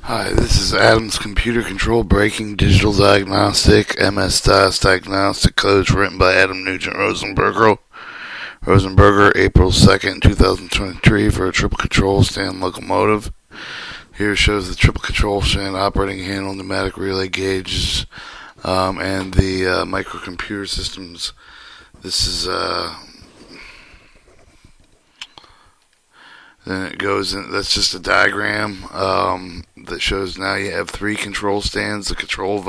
Hi, this is Adam's Computer Control Braking Digital Diagnostic, MS-DOS Diagnostic Codes written by Adam Nugent Rosenberger, April 2nd, 2023 for a triple control stand locomotive. Here shows the triple control stand operating handle, pneumatic relay gauges, and the microcomputer systems. This is Then it goes in, that's just a diagram that shows now you have three control stands. The control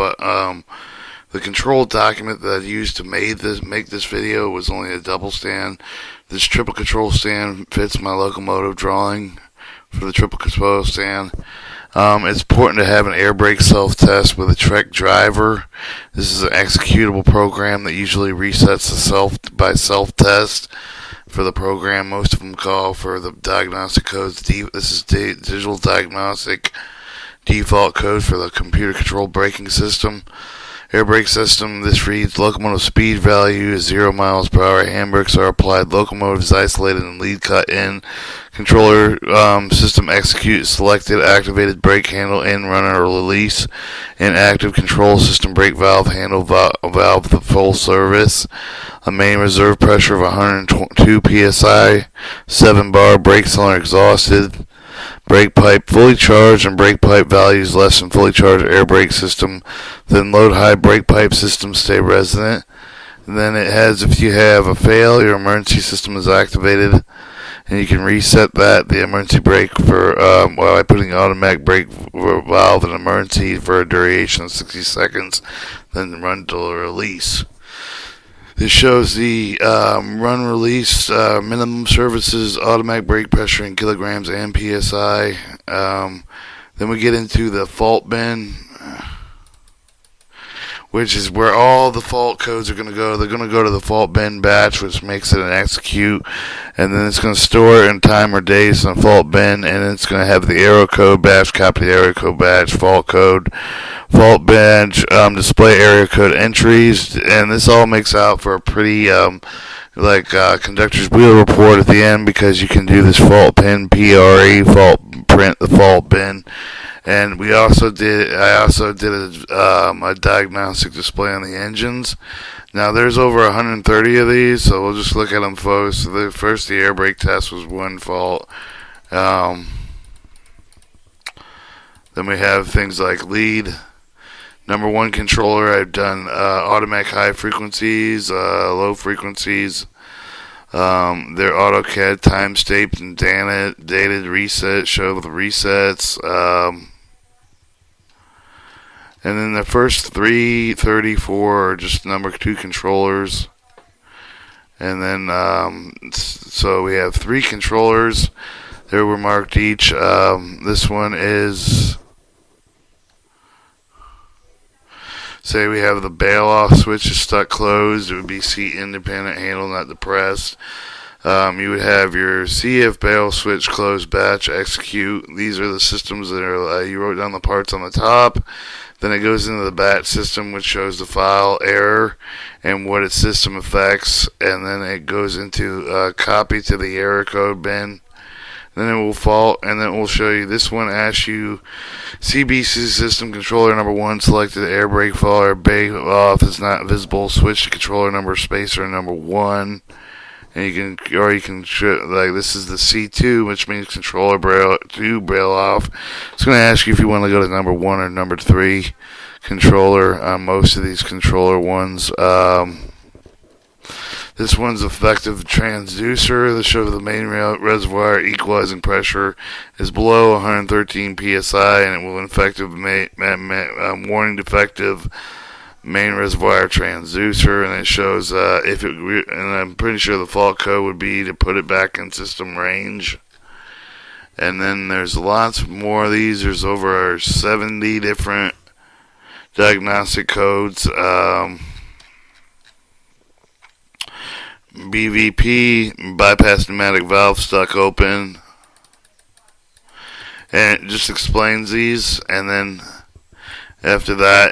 document that I used to make this video was only a double stand. This triple control stand fits my locomotive drawing for the triple control stand. It's important to have an air brake self-test with a Trek driver. This is an executable program that usually resets the self-test for the program. Most of them call for the diagnostic codes. This is digital diagnostic default code for the computer controlled braking system. Air brake system, this reads locomotive speed value is 0 miles per hour. Handbrakes are applied. Locomotive is isolated and lead cut in. Controller system execute selected activated brake handle in, runner, or release. Inactive control system brake valve handle valve the full service. A main reserve pressure of 102 psi. 7 bar brake cylinder exhausted. Brake pipe fully charged and brake pipe values less than fully charged air brake system. Then load high brake pipe system stay resident. And then it has, if you have a fail, your emergency system is activated, and you can reset the emergency brake for by putting automatic brake valve in emergency for a duration of 60 seconds, then run to release. This shows the run release minimum services, automatic brake pressure in kilograms and psi. Then we get into the fault bin, which is where all the fault codes are going to go. They're going to go to the fault bin batch, which makes it an execute, and then it's going to store it in time or days in the fault bin, and it's going to have the error code batch, copy the error code batch, fault code, fault bench, display area code entries, and this all makes out for a pretty conductor's wheel report at the end, because you can do this fault pin, PRE, fault print the fault bin. And I also did a diagnostic display on the engines. Now there's over 130 of these, so we'll just look at them first. The air brake test was one fault. Then we have things like lead. Number one controller, I've done automatic high frequencies, low frequencies. They're AutoCAD time stamped and dated reset, show the resets. And then the first 334 are just number two controllers. And then, so we have three controllers. They were marked each. This one is, say we have the bail-off switch is stuck closed. It would be seat independent, handle not depressed. You would have your CF bail switch closed batch execute. These are the systems that are, you wrote down the parts on the top. Then it goes into the batch system, which shows the file error and what its system affects. And then it goes into copy to the error code bin. Then it will fault, and then it will show you. This one asks you CBC system controller number one selected, air brake fault or bail off is not visible. Switch to controller number spacer number one. And you can this is the C2, which means controller bail off. It's going to ask you if you want to go to number one or number three controller on most of these controller ones. This one's effective transducer. The show the main reservoir equalizing pressure is below 113 psi, and it will warning defective main reservoir transducer, and it shows and I'm pretty sure the fault code would be to put it back in system range. And then there's lots more of these. There's over 70 different diagnostic codes. BVP, bypass pneumatic valve stuck open, and it just explains these. And then After that,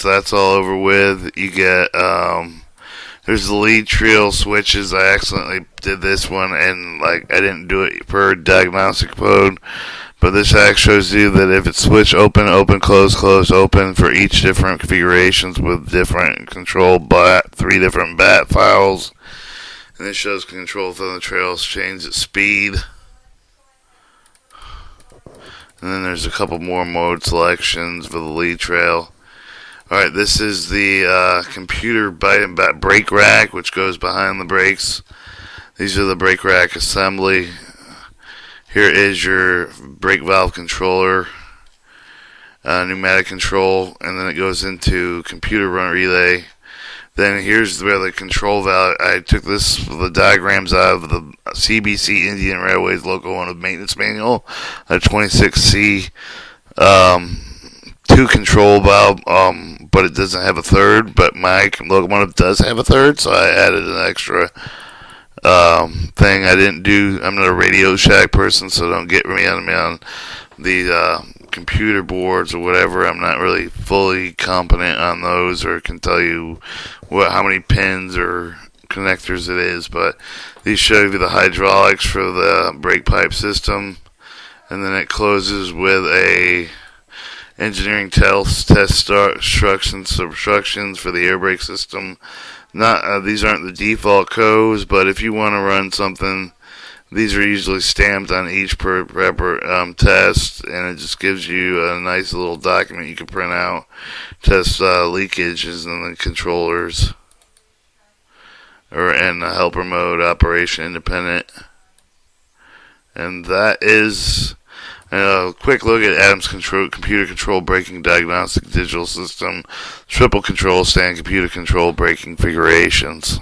that's all over with. You get there's the lead trio switches. I accidentally did this one, and I didn't do it per diagnostic code, But this actually shows you that if it's switch open, open, close, close, open for each different configurations with different control three different bat files. And it shows control from the trails, change its speed. And then there's a couple more mode selections for the lead trail. Alright, this is the computer brake rack, which goes behind the brakes. These are the brake rack assembly. Here is your brake valve controller, pneumatic control, and then it goes into computer run relay. Then here's where the control valve, I took the diagrams out of the CBC Indian Railways Locomotive Maintenance Manual, a 26C 2 control valve, but it doesn't have a third, but my locomotive does have a third, so I added an extra thing. I'm not a Radio Shack person, so don't get me on the computer boards or whatever. I'm not really fully competent on those, or can tell you how many pins or connectors it is, but these show you the hydraulics for the brake pipe system, and then it closes with a engineering test instructions for the air brake system. These aren't the default codes, but if you want to run something, these are usually stamped on each test, and it just gives you a nice little document you can print out. Test leakages in the controllers, or in the helper mode, operation independent. And that is a quick look at Adams computer control braking diagnostic digital system, triple control stand computer control braking configurations.